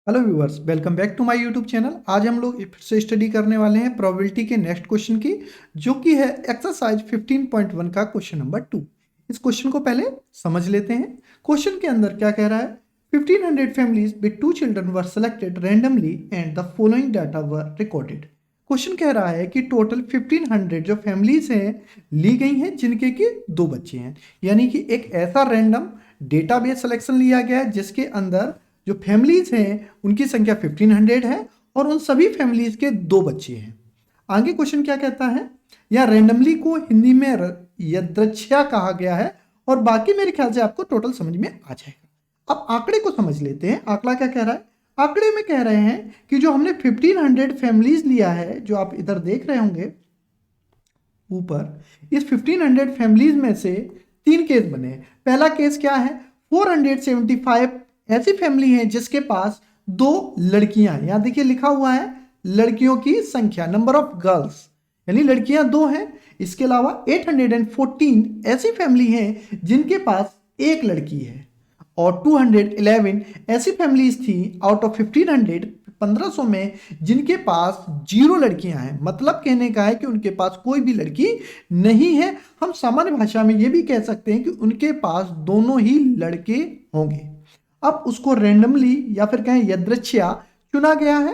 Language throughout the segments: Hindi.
Hello viewers, welcome back to my YouTube channel. आज हम लोग फिर से स्टडी करने वाले हैं प्रोबेबिलिटी के नेक्स्ट क्वेश्चन की, जो कि है एक्सरसाइज 15.1 का क्वेश्चन नंबर 2। इस क्वेश्चन को पहले समझ लेते हैं। क्वेश्चन के अंदर क्या कह रहा है? 1500 families with 2 children were selected randomly and the following data were recorded. Question कह रहा है कि टोटल 1500 जो फैमिलीज हैं ली गई हैं, जिनके कि 2 बच्चे हैं। यानी कि एक ऐसा रैंडम डेटाबेस सिलेक्शन लिया गया है जिसके अंदर जो फैमिलीज हैं उनकी संख्या 1500 है और उन सभी फैमिलीज के 2 बच्चे हैं। आगे क्वेश्चन क्या कहता है? या रैंडमली को हिंदी में यदृच्छया कहा गया है और बाकी मेरे ख्याल से आपको टोटल समझ में आ जाएगा। अब आंकड़े को समझ लेते हैं। आंकड़ा क्या कह रहा है? आंकड़े में कह रहे हैं कि जो हमने 1500 फैमिलीज लिया है, जो आप इधर देख रहे होंगे ऊपर, इस 1500 फैमिलीज में से 3 केस बने हैं। पहला केस क्या है? 475 ऐसी फैमिली है जिसके पास 2 लड़कियां हैं। यहां देखिए लिखा हुआ है लड़कियों की संख्या, नंबर ऑफ गर्ल्स, यानी लड़कियां 2 हैं। इसके अलावा 814 ऐसी फैमिली हैं जिनके पास एक लड़की है और 211 ऐसी फैमिलीज थी आउट ऑफ 1500, 1500 में, जिनके पास 0 लड़कियां हैं। मतलब कहने का है कि उनके पास कोई भी लड़की नहीं है। हम सामान्य भाषा में यह भी कह सकते हैं कि उनके पास दोनों ही लड़के होंगे। अब उसको रैंडमली या फिर कहें यदृच्छया चुना गया है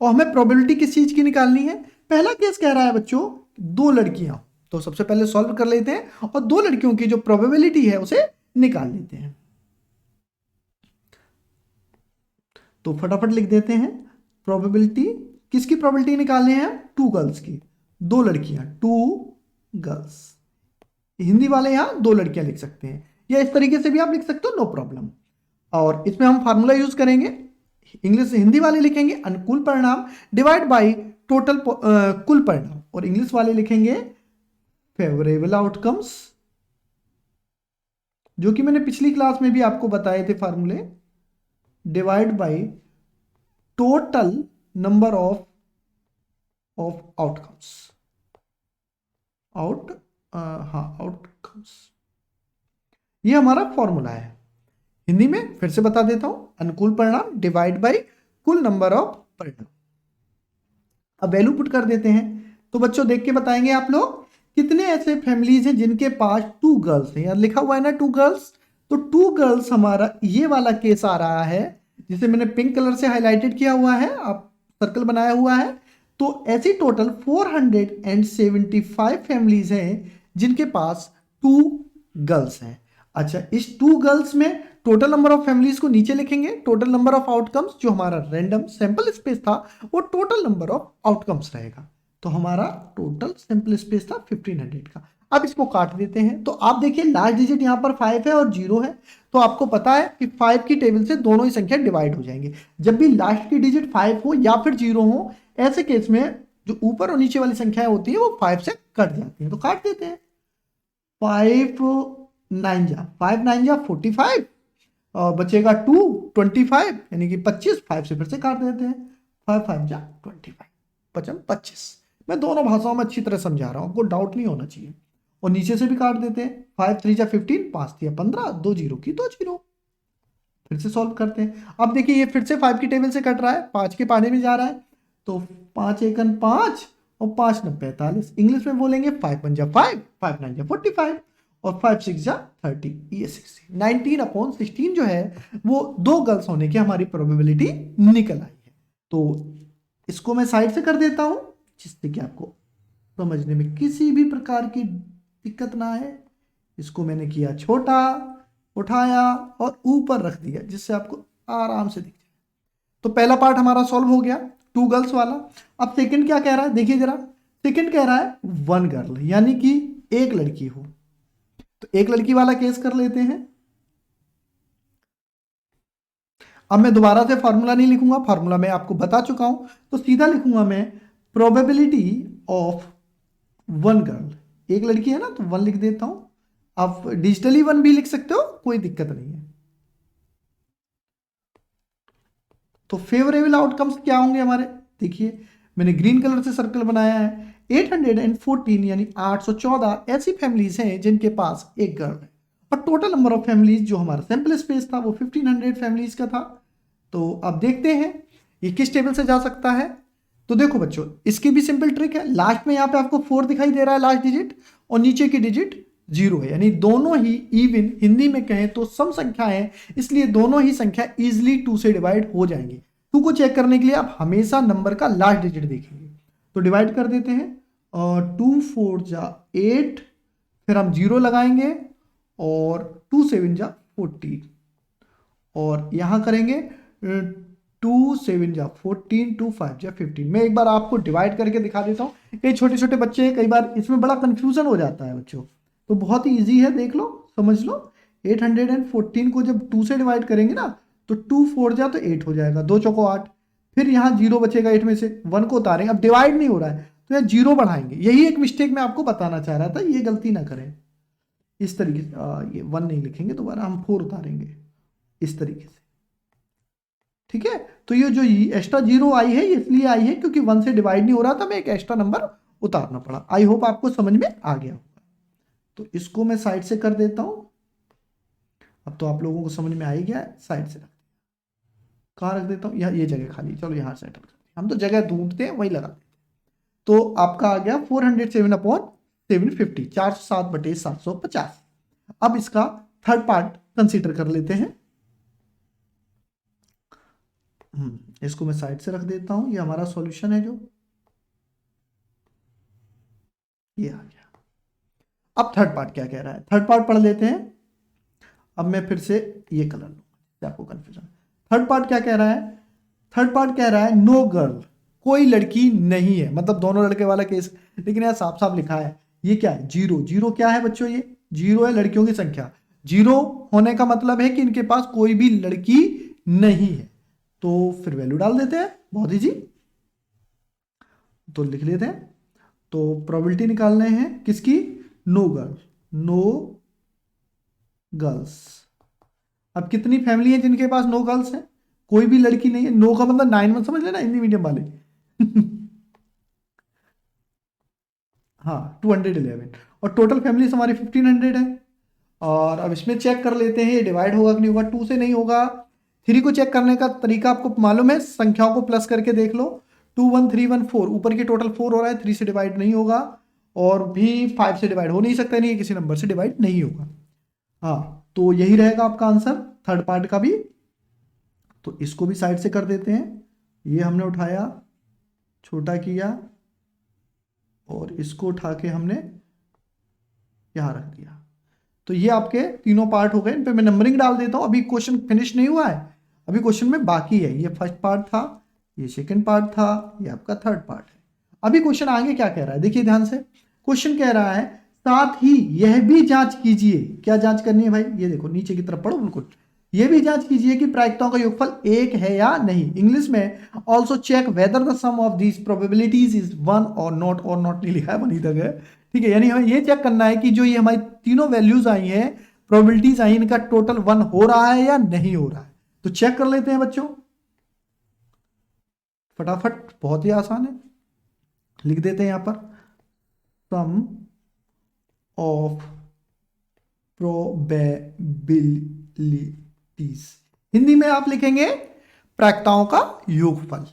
और हमें प्रोबेबिलिटी किस चीज की निकालनी है? पहला केस कह रहा है बच्चों 2 लड़कियां, तो सबसे पहले सॉल्व कर लेते हैं और 2 लड़कियों की जो प्रोबेबिलिटी है उसे निकाल लेते हैं। तो फटाफट लिख देते हैं प्रोबेबिलिटी। किसकी प्रोबेबिलिटी निकालनी है? 2 गर्ल्स की, 2 लड़कियां, 2 गर्ल्स। हिंदी वाले यहां 2 लड़कियां लिख सकते हैं या इस तरीके से भी आप लिख सकते हो, नो प्रॉब्लम। और इसमें हम फार्मूला यूज करेंगे। इंग्लिश हिंदी वाले लिखेंगे अनुकूल परिणाम डिवाइड बाय टोटल कुल परिणाम, और इंग्लिश वाले लिखेंगे फेवरेबल आउटकम्स, जो कि मैंने पिछली क्लास में भी आपको बताए थे फार्मूले। Divide by total number of outcomes, outcomes, ये हमारा फॉर्मूला है। हिंदी में फिर से बता देता हूं, अनुकूल परिणाम डिवाइड बाय कुल नंबर ऑफ परिणाम। अब वैल्यू पुट कर देते हैं। तो बच्चों देख के बताएंगे आप लोग कितने ऐसे फैमिलीज हैं जिनके पास 2 गर्ल्स हैं। यार लिखा हुआ है ना 2 गर्ल्स, तो 2 गर्ल्स हमारा ये वाला केस आ रहा है, जिसे मैंने पिंक कलर से हाईलाइटेड किया हुआ है, आप सर्कल बनाया हुआ है। तो ऐसी टोटल 475 फैमिलीज हैं जिनके पास 2 गर्ल्स हैं। अच्छा, इस 2 गर्ल्स में टोटल नंबर ऑफ फैमिलीज को नीचे लिखेंगे, टोटल नंबर ऑफ आउटकम्स, जो हमारा रैंडम सैंपल स्पेस था वो टोटल नंबर ऑफ आउटकम्स रहेगा। तो हमारा टोटल सैंपल स्पेस था 1500 का। अब इसको काट देते हैं। तो आप देखिए लास्ट डिजिट यहां पर 5 है और 0 है, तो आपको पता है कि 5 की टेबल से दोनों ही संख्या डिवाइड हो जाएंगे। जब भी लास्ट की डिजिट 5 हो या फिर 0 हो, ऐसे केस में जो ऊपर और नीचे वाली संख्याएं होती है वो 5 से कट जाती है। तो काट देते हैं। 5 9 जा 45 और बचेगा 2 25, यानी कि 25, 5 से फिर से काट देते हैं। 5 5 जा 25, 25। मैं दोनों भाषाओं में अच्छी तरह समझा रहा हूं, आपको डाउट नहीं होना चाहिए। और नीचे से भी काट देते हैं। 5 3 जा 15, 5 3 15, 2 0 की 2 0। फिर से सॉल्व करते हैं। अब देखिए ये फिर से 5 की टेबल से कट रहा है, 5 के पाने में जा रहा है। तो 5 एकन 5 और 5 9 45। इंग्लिश में बोलेंगे 5 1 जा 5, 5 9 जा 45 और 5 6 जा 30, ये 60। 19/16 जो है वो 2 गर्ल्स होने की हमारी प्रोबेबिलिटी निकल आई है। तो इसको मैं साइड से कर देता हूं, जिससे कि आपको समझने में किसी भी प्रकार की दिक्कत ना है। इसको मैंने किया छोटा, उठाया और ऊपर रख दिया, जिससे आपको आराम से दिख जाए। तो पहला पार्ट हमारा सॉल्व हो गया, 2 गर्ल्स वाला। अब सेकंड क्या कह रहा है देखिए जरा। सेकंड कह रहा है 1 गर्ल, यानी कि एक लड़की हो। तो एक लड़की वाला केस कर लेते हैं। अब मैं दोबारा से फॉर्मूला नहीं लिखूंगा, फॉर्मूला मैं आपको बता चुका हूं, तो सीधा लिखूंगा मैं प्रोबेबिलिटी ऑफ 1 गर्ल। एक लड़की है ना, तो 1 लिख देता हूं। आप डिजिटली 1 भी लिख सकते हो, कोई दिक्कत नहीं है। तो फेवरेबल आउटकम्स क्या होंगे हमारे? देखिए मैंने ग्रीन कलर से सर्कल बनाया है। 814 यानी 814 ऐसी फैमिलीज हैं जिनके पास एक गर्ल है। और टोटल नंबर ऑफ फैमिलीज जो हमारा सैंपल स्पेस था वो 1500 फैमिलीज का था। तो अब देखते हैं ये किस टेबल से जा सकता है। तो देखो बच्चों, इसकी भी सिंपल ट्रिक है। लास्ट में यहाँ पे आपको 4 दिखाई दे रहा है लास्ट डिजिट, और नीचे की डिजिट 0 है, यानी दोनों ही इवन, हिंदी में कहें तो सम संख्या है, इसलिए दोनों ही संख्या इजिली 2 से डिवाइड हो जाएंगी। 2 को चेक करने के लिए आप हमेशा नंबर का लास्ट डिजिट देखेंगे। तो डिवाइड कर देते हैं, और 2 4 जा 8, फिर हम 0 लगाएंगे, और 2 7 जा 14, और यहां करेंगे 2 7 जा 14, 2 5 जा 15। मैं एक बार आपको डिवाइड करके दिखा देता हूँ। कई छोटे छोटे बच्चे हैं, कई बार इसमें बड़ा कंफ्यूजन हो जाता है बच्चों, तो बहुत ही ईजी है, देख लो समझ लो। 814 को जब 2 से डिवाइड करेंगे ना, तो 2 4 जा तो 8 हो जाएगा, 2 चौको 8, फिर यहाँ 0 बचेगा 8 में से, 1 को उतारेंगे। अब डिवाइड नहीं हो रहा है तो यहाँ 0 बढ़ाएंगे। यही एक मिस्टेक मैं आपको बताना चाह रहा था, ये गलती ना करें। इस तरीके से ये 1 नहीं लिखेंगे, दोबारा हम 4 उतारेंगे इस तरीके से, ठीक है। तो ये जो एक्स्ट्रा 0 आई है, इसलिए आई है क्योंकि 1 से डिवाइड नहीं हो रहा था, मैं एक एक्स्ट्रा नंबर उतारना पड़ा। आई होप आपको समझ में आ गया होगा। तो इसको मैं साइड से कर देता हूं। अब तो आप लोगों को समझ में आ ही गया, साइड से रख, कहाँ रख देता हूँ, यहाँ ये जगह खाली, चलो यहाँ सेटल करते हैं। हम तो जगह ढूंढते हैं, वही लगा देते हैं। तो आपका आ गया 407/750, 407/750। अब इसका थर्ड पार्ट कंसीडर कर लेते हैं। इसको मैं साइड से रख देता हूं, ये हमारा सॉल्यूशन है जो ये आ गया। अब थर्ड पार्ट क्या कह रहा है, थर्ड पार्ट पढ़ लेते हैं। अब मैं फिर से ये कलर लूंगा, आपको कंफ्यूजन। थर्ड पार्ट क्या कह रहा है, थर्ड पार्ट कह रहा है नो गर्ल, कोई लड़की नहीं है, मतलब दोनों लड़के वाला केस, लेकिन यहां साफ साफ लिखा है ये क्या है, 0। 0 क्या है बच्चों, ये 0 है लड़कियों की संख्या। 0 होने का मतलब है कि इनके पास कोई भी लड़की नहीं है। तो फिर वैल्यू डाल देते हैं, बहुत इजी। तो लिख लेते हैं, तो प्रोबेबिलिटी निकालने हैं किसकी, नो गर्ल, नो गर्ल्स। अब कितनी फैमिली है जिनके पास नो गर्ल्स है, कोई भी लड़की नहीं है। नो का मतलब 9 मत समझ लेना हिंदी मीडियम वाले। हाँ 211, और टोटल फैमिली हमारी 1500 है। और अब इसमें चेक कर लेते हैं ये डिवाइड होगा कि नहीं होगा, 2 से नहीं होगा। 3 को चेक करने का तरीका आपको मालूम है, संख्याओं को प्लस करके देख लो। 2 1 3 1 4, ऊपर की टोटल 4 हो रहा है, 3 से डिवाइड नहीं होगा, और भी 5 से डिवाइड हो नहीं सकता, नहीं किसी नंबर से डिवाइड नहीं होगा। हाँ, तो यही रहेगा आपका आंसर थर्ड पार्ट का भी। तो इसको भी साइड से कर देते हैं, ये हमने उठाया, छोटा किया, और इसको उठा के हमने यहां रख दिया। तो ये आपके तीनों पार्ट हो गए, इन पे मैं नंबरिंग डाल देता हूं। अभी क्वेश्चन फिनिश नहीं हुआ है, अभी क्वेश्चन में बाकी है। ये फर्स्ट पार्ट था, ये सेकंड पार्ट था, ये आपका थर्ड पार्ट है। अभी क्वेश्चन आगे क्या कह रहा है, देखिए ध्यान से। क्वेश्चन कह रहा है साथ ही यह भी जांच कीजिए, क्या जांच करनी है भाई, ये देखो नीचे की तरफ पढ़ो बिल्कुल। यह भी जांच कीजिए कि प्रायिकताओं का योगफल 1 है या नहीं। इंग्लिश में also check whether the sum of these probabilities is 1 और नॉट नहीं लिखा है, वहीं तक है, ठीक है। यानी हमें ये चेक करना है कि जो ये हमारी तीनों वैल्यूज आई हैं, प्रोबेबिलिटीज आई, इनका टोटल 1 हो रहा है या नहीं हो रहा है। तो चेक कर लेते हैं बच्चों फटाफट, बहुत ही आसान है। लिख देते हैं यहां पर सम ऑफ प्रोबेबिलिटीज, हिंदी में आप लिखेंगे प्रायिकताओं का योगफल।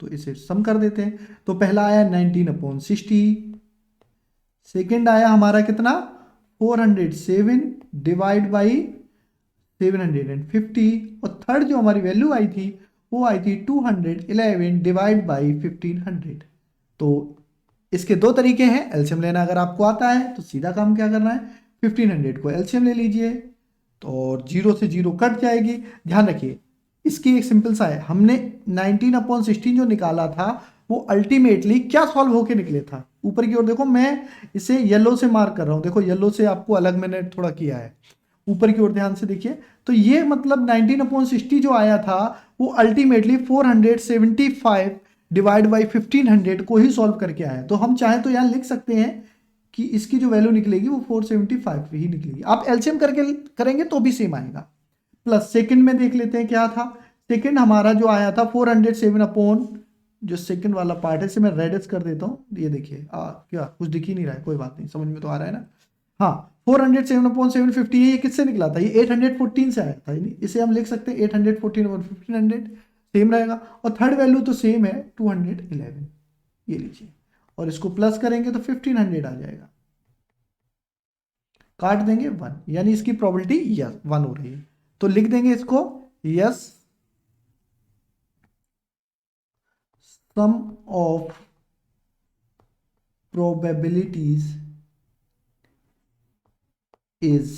तो इसे सम कर देते हैं। तो पहला आया 19/60, सेकेंड आया हमारा कितना 407 डिवाइड बाई 750, और थर्ड जो हमारी वैल्यू आई थी वो आई थी 211 डिवाइड बाई 1500। तो इसके दो तरीके हैं, एलसीएम लेना अगर आपको आता है तो सीधा काम क्या करना है, 1500 को एलसीएम ले लीजिए, तो और 0 से 0 कट जाएगी। ध्यान रखिए इसकी एक सिंपल सा है, हमने 19/16 जो निकाला था वो अल्टीमेटली क्या सॉल्व होके निकले था। ऊपर की ओर देखो, मैं इसे येलो से मार्क कर रहा हूं, देखो येलो से आपको अलग मैंने थोड़ा किया है, ऊपर की ओर ध्यान से देखिए। तो ये मतलब 19/60 जो आया था वो अल्टीमेटली 475 डिवाइड बाई 1500 को ही सॉल्व करके आया। तो हम चाहे तो यहाँ लिख सकते हैं कि इसकी जो वैल्यु निकलेगी वो 475 ही निकलेगी। आप एलसीएम करके करेंगे तो भी सेम आएगा। प्लस सेकंड में देख लेते हैं क्या था। सेकंड हमारा जो आया था 407 अपॉन, जो सेकंड वाला पार्ट है इसे मैं रेडिस कर देता हूँ। ये देखिए क्या कुछ दिख ही नहीं रहा है, कोई बात नहीं, समझ में तो आ रहा है ना। हाँ 400 7/750 ये किससे निकला था, ये 814 से आया था, इसे हम लिख सकते हैं 814/1500 सेम रहेगा। और थर्ड वैल्यू तो सेम है 211, ये लीजिए, और इसको प्लस करेंगे तो 1500 आ जाएगा, काट देंगे 1, यानी इसकी प्रोबेबिलिटी यस 1 हो रही है। तो लिख देंगे इसको yes sum of probabilities is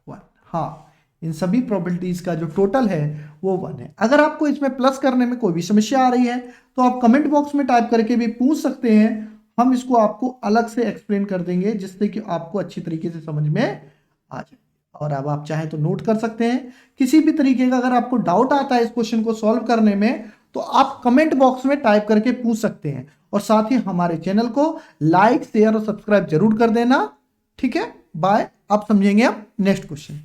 1। हाँ, इन सभी प्रोबेबिलिटीज का जो टोटल है वो 1 है। अगर आपको इसमें प्लस करने में कोई भी समस्या आ रही है तो आप कमेंट बॉक्स में टाइप करके भी पूछ सकते हैं, हम इसको आपको अलग से एक्सप्लेन कर देंगे जिससे कि आपको अच्छी तरीके से समझ में आ जाए। और अब आप चाहें तो नोट कर सकते हैं, किसी भी तरीके का अगर आपको डाउट आता है इस क्वेश्चन को सॉल्व करने में तो आप कमेंट बॉक्स में टाइप करके पूछ सकते हैं। और साथ ही हमारे चैनल को लाइक शेयर और सब्सक्राइब जरूर कर देना। ठीक है, बाय। आप समझेंगे अब नेक्स्ट क्वेश्चन।